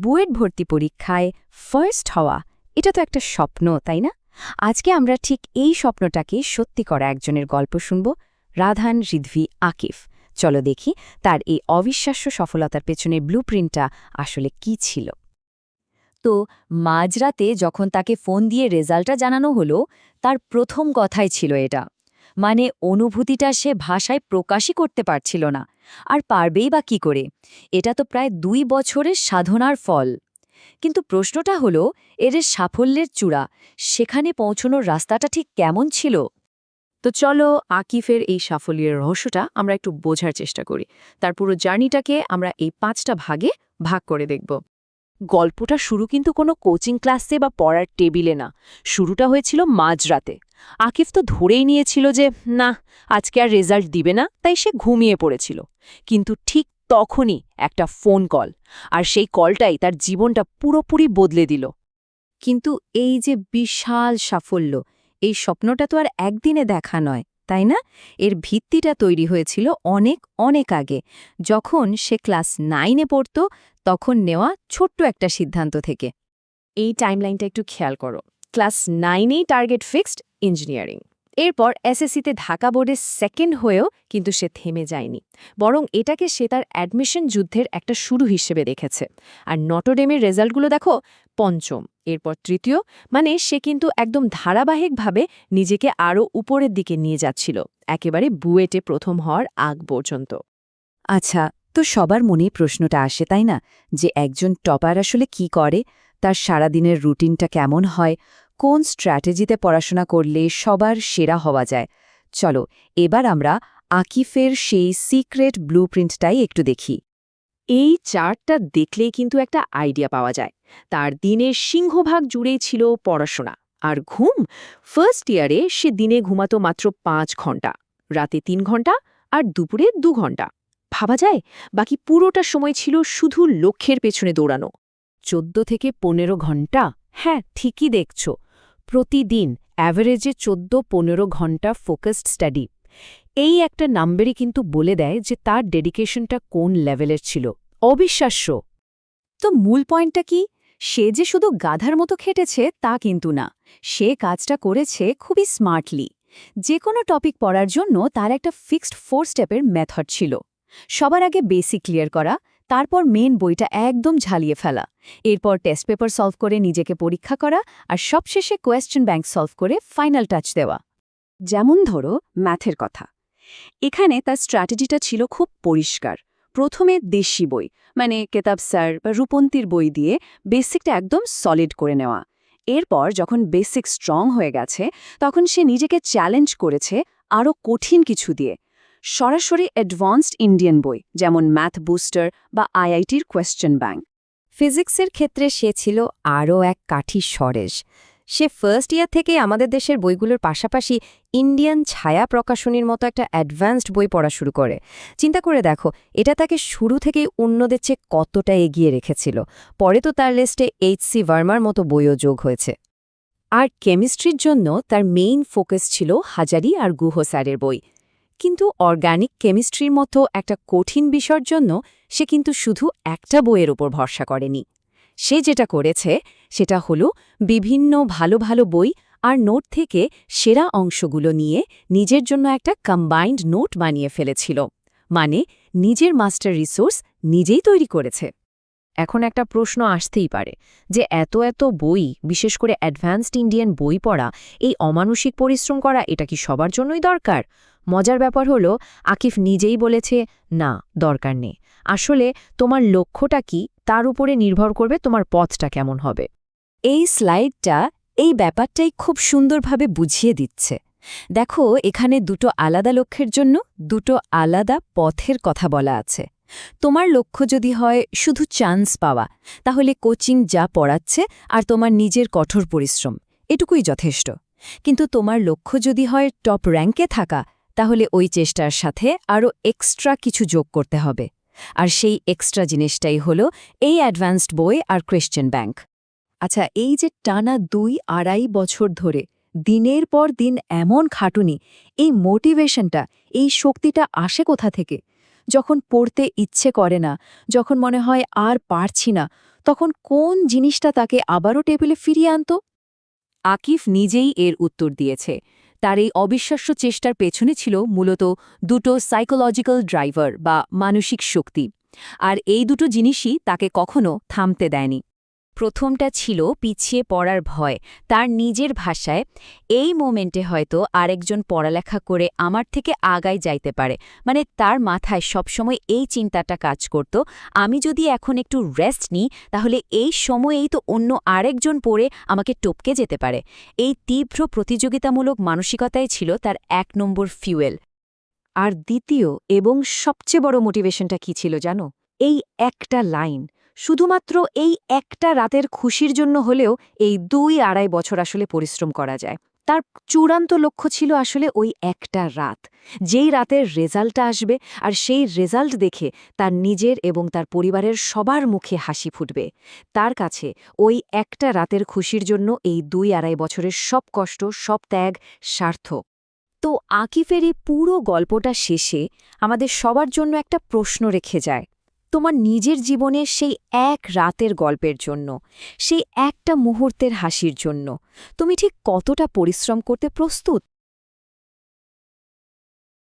বুয়েট ভর্তি পরীক্ষায় ফার্স্ট হওয়া, এটা তো একটা স্বপ্ন, তাই না? আজকে আমরা ঠিক এই স্বপ্নটাকে সত্যি করা একজনের গল্প শুনব, রাধান রিধভি আকিফ। চলো দেখি তার এই অবিশ্বাস্য সফলতার পেছনে ব্লুপ্রিন্টটা আসলে কি ছিল। তো মাঝরাতে যখন তাকে ফোন দিয়ে রেজাল্টটা জানানো হলো, তার প্রথম কথাই ছিল এটা। মানে অনুভূতিটা সে ভাষায় প্রকাশই করতে পারছিল না। আর পারবেই বা কি করে? এটা তো প্রায় ২ বছরের সাধনার ফল। কিন্তু প্রশ্নটা হলো, এর সাফল্যের চূড়া, সেখানে পৌঁছনোর রাস্তাটা ঠিক কেমন ছিল? তো চলো আকিফের এই সাফল্যের রহস্যটা আমরা একটু বোঝার চেষ্টা করি। তার পুরো জার্নিটাকে আমরা এই ৫টা ভাগে ভাগ করে দেখব। গল্পটা শুরু কিন্তু কোনো কোচিং ক্লাসে বা পড়ার টেবিলে না, শুরুটা হয়েছিল মাঝরাতে। আকিফ তো ধরেই নিয়েছিল যে না, আজকে আর রেজাল্ট দিবে না, তাই সে ঘুমিয়ে পড়েছিল। কিন্তু ঠিক তখনই একটা ফোন কল, আর সেই কলটাই তার জীবনটা পুরোপুরি বদলে দিল। কিন্তু এই যে বিশাল সাফল্য, এই স্বপ্নটা তো আর একদিনে দেখা নয়, তাই না? এর ভিত্তিটা তৈরি হয়েছিল অনেক অনেক আগে, যখন সে ক্লাস 9-এ পড়ত, তখন নেওয়া ছোট্ট একটা সিদ্ধান্ত থেকে। এই টাইমলাইনটা একটু খেয়াল করো। ক্লাস 9-এই টার্গেট ফিক্সড ইঞ্জিনিয়ারিং। এরপর এসএসসিতে ঢাকা বোর্ডে সেকেন্ড হয়েও কিন্তু সে থেমে যায়নি, বরং এটাকে সে তার অ্যাডমিশন যুদ্ধের একটা শুরু হিসেবে দেখেছে। আর নটরডেমের রেজাল্টগুলো দেখো, পঞ্চম, এরপর তৃতীয়, মানে সে কিন্তু একদম ধারাবাহিকভাবে নিজেকে আরও উপরের দিকে নিয়ে যাচ্ছিল, একেবারে বুয়েটে প্রথম হওয়ার আগ পর্যন্ত। আচ্ছা, তো সবার মনেই প্রশ্নটা আসে, তাই না, যে একজন টপার আসলে কি করে, তার সারাদিনের রুটিনটা কেমন হয়, কোন স্ট্র্যাটেজিতে পড়াশোনা করলে সবার সেরা হওয়া যায়। চলো এবার আমরা আকিফের সেই সিক্রেট ব্লুপ্রিন্টটাই একটু দেখি। এই চার্টটা দেখলেই কিন্তু একটা আইডিয়া পাওয়া যায়। তার দিনের সিংহভাগ জুড়েই ছিল পড়াশোনা আর ঘুম। ফার্স্ট ইয়ারে সে দিনে ঘুমাতো মাত্র ৫ ঘন্টা, রাতে ৩ ঘন্টা আর দুপুরে ২ ঘন্টা। ভাবা যায়, বাকি পুরোটা সময় ছিল শুধু লক্ষ্যের পেছনে দৌড়ানো। 14 থেকে 15 ঘন্টা, হ্যাঁ ঠিকই দেখছ, প্রতিদিন অ্যাভারেজে 14-15 ঘন্টা ফোকাসড স্টাডি। এই একটা নাম্বারই কিন্তু বলে দেয় যে তার ডেডিকেশনটা কোন লেভেলের ছিল। অবিশ্বাস্য। তো মূল পয়েন্টটা কি? সে যে শুধু গাধার মতো খেটেছে তা কিন্তু না, সে কাজটা করেছে খুবই স্মার্টলি। যে কোনো টপিক পড়ার জন্য তার একটা ফিক্সড 4 স্টেপের মেথড ছিল। সবার আগে বেসিক ক্লিয়ার করা, তারপর মেন বইটা একদম ঝালিয়ে ফেলা, এরপর টেস্ট পেপার সলভ করে নিজেকে পরীক্ষা করা, আর সবশেষে কোয়েশ্চেন ব্যাংক সলভ করে ফাইনাল টাচ দেওয়া। যেমন ধরো ম্যাথের কথা, এখানে তার স্ট্র্যাটেজিটা ছিল খুব পরিষ্কার। প্রথমে দেশি বই, মানে কেতাব স্যার বা রূপন্তীর বই দিয়ে বেসিকটা একদম সলিড করে নেওয়া। এরপর যখন বেসিক স্ট্রং হয়ে গেছে, তখন সে নিজেকে চ্যালেঞ্জ করেছে আরও কঠিন কিছু দিয়ে। সরাসরি অ্যাডভান্সড ইন্ডিয়ান বই, যেমন ম্যাথ বুস্টার বা আইআইটির কোয়েশ্চেন ব্যাংক। ফিজিক্সের ক্ষেত্রে সে ছিল আরও এক কাঠি সরেস। সে ফার্স্ট ইয়ার থেকে আমাদের দেশের বইগুলোর পাশাপাশি ইন্ডিয়ান ছায়া প্রকাশনীর মতো একটা অ্যাডভান্সড বই পড়া শুরু করে। চিন্তা করে দেখো, এটা তাকে শুরু থেকেই অন্যদের চেয়ে কতটা এগিয়ে রেখেছিল। পরে তো তার লিস্টে এইচ.সি. ভার্মার মতো বইও যোগ হয়েছে। আর কেমিস্ট্রির জন্য তার মেইন ফোকাস ছিল হাজারি আর গুহ স্যারের বই। কিন্তু অর্গানিক কেমিস্ট্রির মতো একটা কঠিন বিষয়ের জন্য সে কিন্তু শুধু একটা বইয়ের উপর ভরসা করেনি। সে যেটা করেছে সেটা হলো বিভিন্ন ভালো ভালো বই আর নোট থেকে সেরা অংশগুলো নিয়ে নিজের জন্য একটা কম্বাইন্ড নোট বানিয়ে ফেলেছিল। মানে নিজের মাস্টার রিসোর্স নিজেই তৈরি করেছে। এখন একটা প্রশ্ন আসতেই পারে যে এত এত বই, বিশেষ করে অ্যাডভান্সড ইন্ডিয়ান বই পড়া, এই অমানসিক পরিশ্রম করা, এটা কি সবার জন্যই দরকার? মজার ব্যাপার হলো আকিফ নিজেই বলেছে না, দরকার নেই। আসলে তোমার লক্ষ্যটা কি তার উপরে নির্ভর করবে তোমার পথটা কেমন হবে। এই স্লাইডটা এই ব্যাপারটাই খুব সুন্দরভাবে বুঝিয়ে দিচ্ছে। দেখো, এখানে দুটো আলাদা লক্ষ্যের জন্য দুটো আলাদা পথের কথা বলা আছে। তোমার লক্ষ্য যদি হয় শুধু চান্স পাওয়া, তাহলে কোচিং যা পড়াচ্ছে আর তোমার নিজের কঠোর পরিশ্রম, এটুকুই যথেষ্ট। কিন্তু তোমার লক্ষ্য যদি হয় টপ র্যাঙ্কে থাকা, তাহলে ওই চেষ্টার সাথে আরও এক্সট্রা কিছু যোগ করতে হবে। আর সেই এক্সট্রা জিনিসটাই হলো এই অ্যাডভান্সড বই আর কোয়েশ্চেন ব্যাংক। আচ্ছা, এই যে টানা 2-2.5 বছর ধরে দিনের পর দিন এমন খাটুনি, এই মোটিভেশনটা, এই শক্তিটা আসে কোথা থেকে? যখন পড়তে ইচ্ছে করে না, যখন মনে হয় আর পারছি না, তখন কোন জিনিসটা তাকে আবারও টেবিলে ফিরিয়ে আনত? আকিফ নিজেই এর উত্তর দিয়েছে। তার এই অবিশ্বাস্য চেষ্টার পেছনে ছিল মূলত দুটো সাইকোলজিক্যাল ড্রাইভার বা মানসিক শক্তি, আর এই দুটো জিনিসই তাকে কখনো থামতে দেয়নি। প্রথমটা ছিল পিছিয়ে পড়ার ভয়। তার নিজের ভাষায়, এই মোমেন্টে হয়তো আরেকজন পড়ালেখা করে আমার থেকে আগায় যাইতে পারে, মানে তার মাথায় সবসময় এই চিন্তাটা কাজ করত, আমি যদি এখন একটু রেস্ট নিই তাহলে এই সময়েই তো অন্য আরেকজন পড়ে আমাকে টপকে যেতে পারে। এই তীব্র প্রতিযোগিতামূলক মানসিকতাই ছিল তার 1 নম্বর ফিউয়েল। আর দ্বিতীয় এবং সবচেয়ে বড় মোটিভেশনটা কি ছিল জানো? এই একটা লাইন, শুধুমাত্র এই একটা রাতের খুশির জন্য হলেও এই 2-2.5 বছর আসলে পরিশ্রম করা যায়। তার চূড়ান্ত লক্ষ্য ছিল আসলে ওই একটা রাত, যেই রাতের রেজাল্টটা আসবে, আর সেই রেজাল্ট দেখে তার নিজের এবং তার পরিবারের সবার মুখে হাসি ফুটবে। তার কাছে ওই একটা রাতের খুশির জন্য এই 2-2.5 বছরের সব কষ্ট, সব ত্যাগ সার্থক। তো আকিফের এই পুরো গল্পটা শেষে আমাদের সবার জন্য একটা প্রশ্ন রেখে যায়। তোমার নিজের জীবনের সেই এক রাতের গল্পের জন্য, সেই একটা মুহূর্তের হাসির জন্য তুমি ঠিক কতটা পরিশ্রম করতে প্রস্তুত?